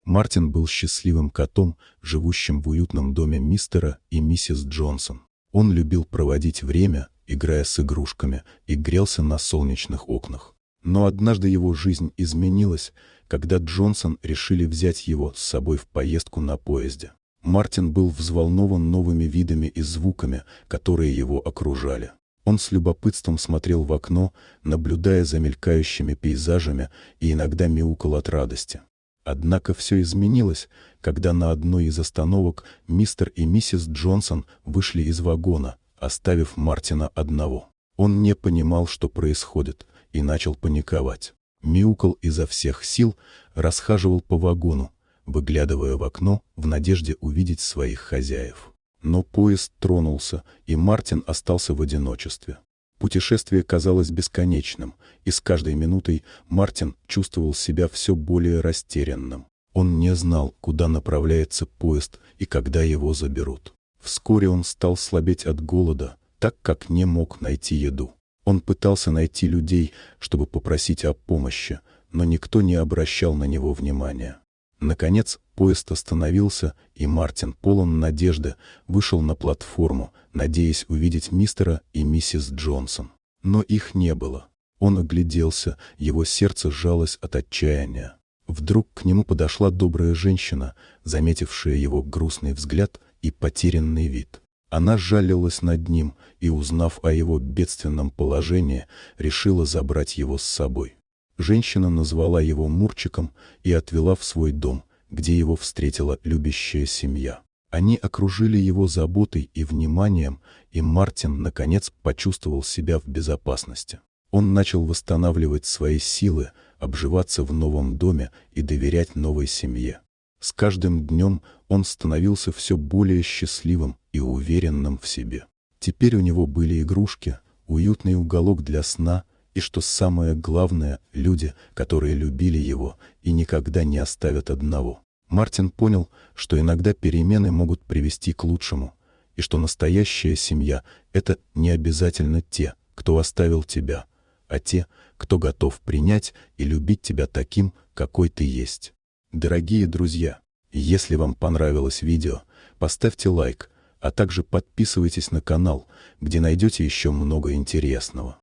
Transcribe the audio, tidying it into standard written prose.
Мартин был счастливым котом, живущим в уютном доме мистера и миссис Джонсон. Он любил проводить время, играя с игрушками, и грелся на солнечных окнах. Но однажды его жизнь изменилась, когда Джонсон решили взять его с собой в поездку на поезде. Мартин был взволнован новыми видами и звуками, которые его окружали. Он с любопытством смотрел в окно, наблюдая за мелькающими пейзажами, и иногда мяукал от радости. Однако все изменилось, когда на одной из остановок мистер и миссис Джонсон вышли из вагона, оставив Мартина одного. Он не понимал, что происходит, и начал паниковать. Мяукал изо всех сил, расхаживал по вагону, выглядывая в окно в надежде увидеть своих хозяев. Но поезд тронулся, и Мартин остался в одиночестве. Путешествие казалось бесконечным, и с каждой минутой Мартин чувствовал себя все более растерянным. Он не знал, куда направляется поезд и когда его заберут. Вскоре он стал слабеть от голода, так как не мог найти еду. Он пытался найти людей, чтобы попросить о помощи, но никто не обращал на него внимания. Наконец поезд остановился, и Мартин, полон надежды, вышел на платформу, надеясь увидеть мистера и миссис Джонсон. Но их не было. Он огляделся, его сердце сжалось от отчаяния. Вдруг к нему подошла добрая женщина, заметившая его грустный взгляд и потерянный вид. Она жалилась над ним и, узнав о его бедственном положении, решила забрать его с собой. Женщина назвала его Мурчиком и отвела в свой дом, где его встретила любящая семья. Они окружили его заботой и вниманием, и Мартин, наконец, почувствовал себя в безопасности. Он начал восстанавливать свои силы, обживаться в новом доме и доверять новой семье. С каждым днем он становился все более счастливым и уверенным в себе. Теперь у него были игрушки, уютный уголок для сна, и, что самое главное, люди, которые любили его и никогда не оставят одного. Мартин понял, что иногда перемены могут привести к лучшему, и что настоящая семья — это не обязательно те, кто оставил тебя, а те, кто готов принять и любить тебя таким, какой ты есть. Дорогие друзья, если вам понравилось видео, поставьте лайк, а также подписывайтесь на канал, где найдете еще много интересного.